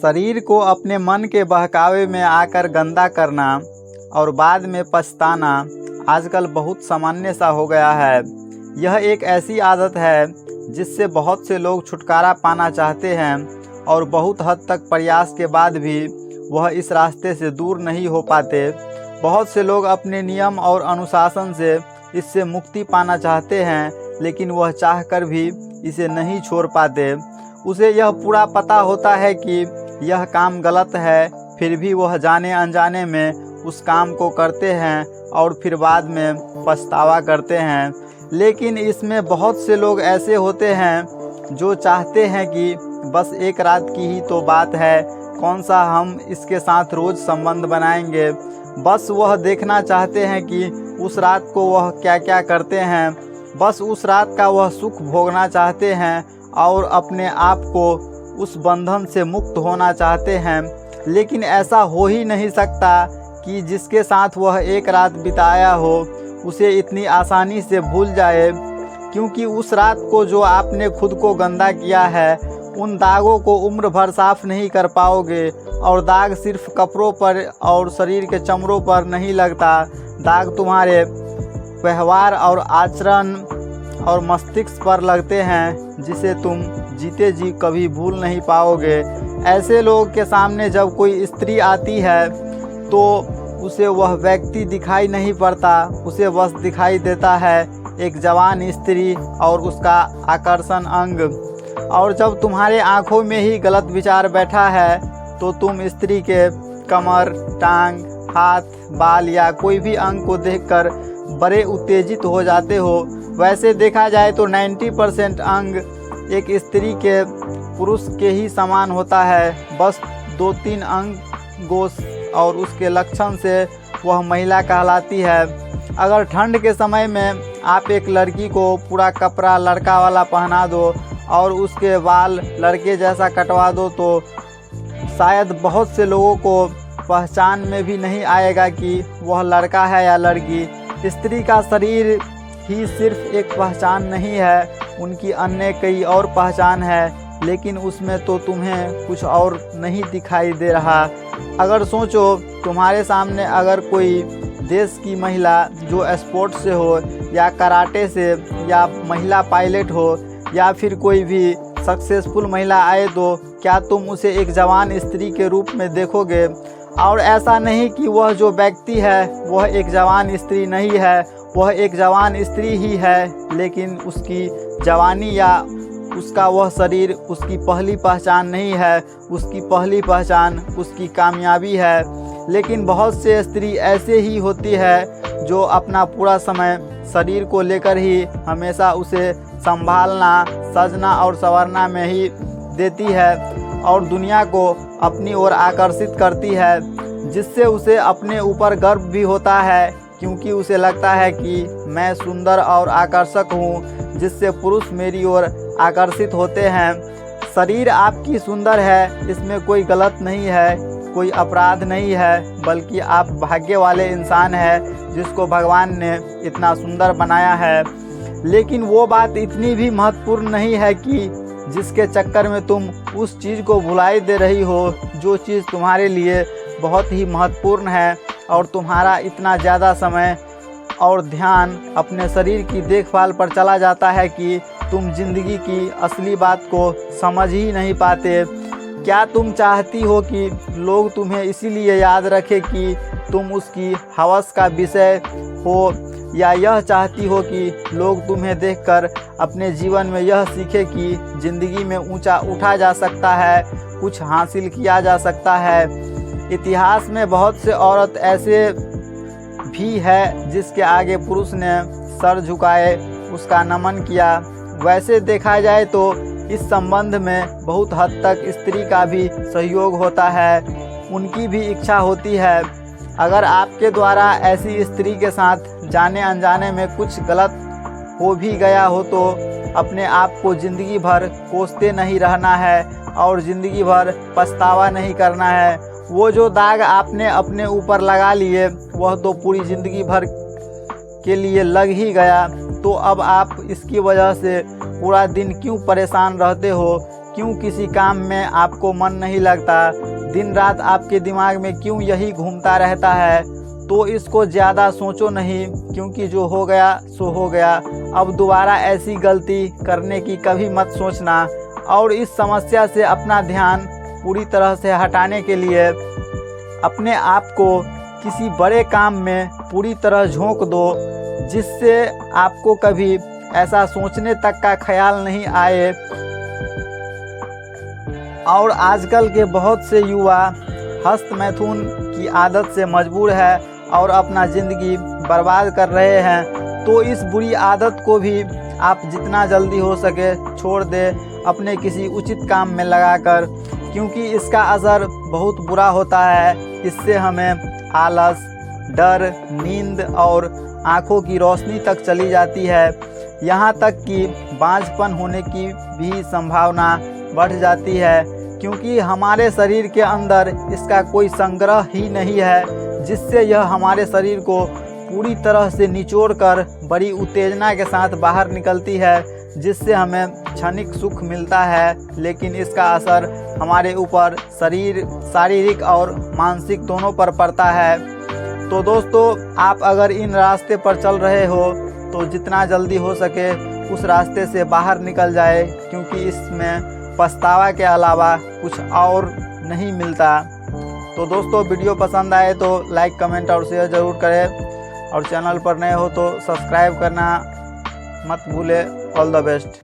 शरीर को अपने मन के बहकावे में आकर गंदा करना और बाद में पछताना आजकल बहुत सामान्य सा हो गया है। यह एक ऐसी आदत है जिससे बहुत से लोग छुटकारा पाना चाहते हैं और बहुत हद तक प्रयास के बाद भी वह इस रास्ते से दूर नहीं हो पाते। बहुत से लोग अपने नियम और अनुशासन से इससे मुक्ति पाना चाहते हैं, लेकिन वह चाहकर भी इसे नहीं छोड़ पाते। उसे यह पूरा पता होता है कि यह काम गलत है, फिर भी वह जाने अनजाने में उस काम को करते हैं और फिर बाद में पछतावा करते हैं। लेकिन इसमें बहुत से लोग ऐसे होते हैं जो चाहते हैं कि बस एक रात की ही तो बात है, कौन सा हम इसके साथ रोज़ संबंध बनाएंगे। बस वह देखना चाहते हैं कि उस रात को वह क्या क्या करते हैं, बस उस रात का वह सुख भोगना चाहते हैं और अपने आप को उस बंधन से मुक्त होना चाहते हैं। लेकिन ऐसा हो ही नहीं सकता कि जिसके साथ वह एक रात बिताया हो उसे इतनी आसानी से भूल जाए, क्योंकि उस रात को जो आपने खुद को गंदा किया है उन दागों को उम्र भर साफ नहीं कर पाओगे। और दाग सिर्फ कपड़ों पर और शरीर के चमड़ों पर नहीं लगता, दाग तुम्हारे व्यवहार और आचरण और मस्तिष्क पर लगते हैं, जिसे तुम जीते जी कभी भूल नहीं पाओगे। ऐसे लोगों के सामने जब कोई स्त्री आती है तो उसे वह व्यक्ति दिखाई नहीं पड़ता, उसे बस दिखाई देता है एक जवान स्त्री और उसका आकर्षण अंग। और जब तुम्हारे आंखों में ही गलत विचार बैठा है तो तुम स्त्री के कमर, टांग, हाथ, बाल या कोई भी अंग को देखकर बड़े उत्तेजित हो जाते हो। वैसे देखा जाए तो 90% अंग एक स्त्री के पुरुष के ही समान होता है, बस 2-3 अंगों और उसके लक्षण से वह महिला कहलाती है। अगर ठंड के समय में आप एक लड़की को पूरा कपड़ा लड़का वाला पहना दो और उसके बाल लड़के जैसा कटवा दो तो शायद बहुत से लोगों को पहचान में भी नहीं आएगा कि वह लड़का है या लड़की। स्त्री का शरीर ही सिर्फ एक पहचान नहीं है, उनकी अन्य कई और पहचान है, लेकिन उसमें तो तुम्हें कुछ और नहीं दिखाई दे रहा। अगर सोचो, तुम्हारे सामने अगर कोई देश की महिला जो स्पोर्ट्स से हो या कराटे से या महिला पायलट हो या फिर कोई भी सक्सेसफुल महिला आए तो क्या तुम उसे एक जवान स्त्री के रूप में देखोगे? और ऐसा नहीं कि वह जो व्यक्ति है वह एक जवान स्त्री नहीं है, वह एक जवान स्त्री ही है, लेकिन उसकी जवानी या उसका वह शरीर उसकी पहली पहचान नहीं है। उसकी पहली पहचान उसकी कामयाबी है। लेकिन बहुत से स्त्री ऐसे ही होती है जो अपना पूरा समय शरीर को लेकर ही हमेशा उसे संभालना, सजना और संवरना में ही देती है और दुनिया को अपनी ओर आकर्षित करती है, जिससे उसे अपने ऊपर गर्व भी होता है, क्योंकि उसे लगता है कि मैं सुंदर और आकर्षक हूँ, जिससे पुरुष मेरी ओर आकर्षित होते हैं। शरीर आपकी सुंदर है, इसमें कोई गलत नहीं है, कोई अपराध नहीं है, बल्कि आप भाग्य वाले इंसान हैं जिसको भगवान ने इतना सुंदर बनाया है। लेकिन वो बात इतनी भी महत्वपूर्ण नहीं है कि जिसके चक्कर में तुम उस चीज़ को भुलाई दे रही हो जो चीज़ तुम्हारे लिए बहुत ही महत्वपूर्ण है, और तुम्हारा इतना ज़्यादा समय और ध्यान अपने शरीर की देखभाल पर चला जाता है कि तुम जिंदगी की असली बात को समझ ही नहीं पाते। क्या तुम चाहती हो कि लोग तुम्हें इसीलिए याद रखें कि तुम उसकी हवस का विषय हो, या यह चाहती हो कि लोग तुम्हें देखकर अपने जीवन में यह सीखें कि ज़िंदगी में ऊंचा उठा जा सकता है, कुछ हासिल किया जा सकता है? इतिहास में बहुत से औरत ऐसे भी है जिसके आगे पुरुष ने सर झुकाए उसका नमन किया। वैसे देखा जाए तो इस संबंध में बहुत हद तक स्त्री का भी सहयोग होता है, उनकी भी इच्छा होती है। अगर आपके द्वारा ऐसी स्त्री के साथ जाने अनजाने में कुछ गलत हो भी गया हो तो अपने आप को ज़िंदगी भर कोसते नहीं रहना है और ज़िंदगी भर पछतावा नहीं करना है। वो जो दाग आपने अपने ऊपर लगा लिए वह तो पूरी ज़िंदगी भर के लिए लग ही गया, तो अब आप इसकी वजह से पूरा दिन क्यों परेशान रहते हो? क्यों किसी काम में आपको मन नहीं लगता, दिन रात आपके दिमाग में क्यों यही घूमता रहता है, तो इसको ज़्यादा सोचो नहीं, क्योंकि जो हो गया सो हो गया। अब दोबारा ऐसी गलती करने की कभी मत सोचना। और इस समस्या से अपना ध्यान पूरी तरह से हटाने के लिए अपने आप को किसी बड़े काम में पूरी तरह झोंक दो, जिससे आपको कभी ऐसा सोचने तक का ख्याल नहीं आए। और आजकल के बहुत से युवा हस्तमैथुन की आदत से मजबूर है और अपना ज़िंदगी बर्बाद कर रहे हैं। तो इस बुरी आदत को भी आप जितना जल्दी हो सके छोड़ दें अपने किसी उचित काम में लगाकर, क्योंकि इसका असर बहुत बुरा होता है। इससे हमें आलस, डर, नींद और आँखों की रोशनी तक चली जाती है। यहाँ तक कि बांझपन होने की भी संभावना बढ़ जाती है, क्योंकि हमारे शरीर के अंदर इसका कोई संग्रह ही नहीं है, जिससे यह हमारे शरीर को पूरी तरह से निचोड़कर बड़ी उत्तेजना के साथ बाहर निकलती है, जिससे हमें क्षणिक सुख मिलता है, लेकिन इसका असर हमारे ऊपर शारीरिक और मानसिक दोनों पर पड़ता है। तो दोस्तों, आप अगर इन रास्ते पर चल रहे हो तो जितना जल्दी हो सके उस रास्ते से बाहर निकल जाए, क्योंकि इसमें पछतावा के अलावा कुछ और नहीं मिलता। तो दोस्तों, वीडियो पसंद आए तो लाइक, कमेंट और शेयर ज़रूर करें, और चैनल पर नए हो तो सब्सक्राइब करना मत भूलें। All the best.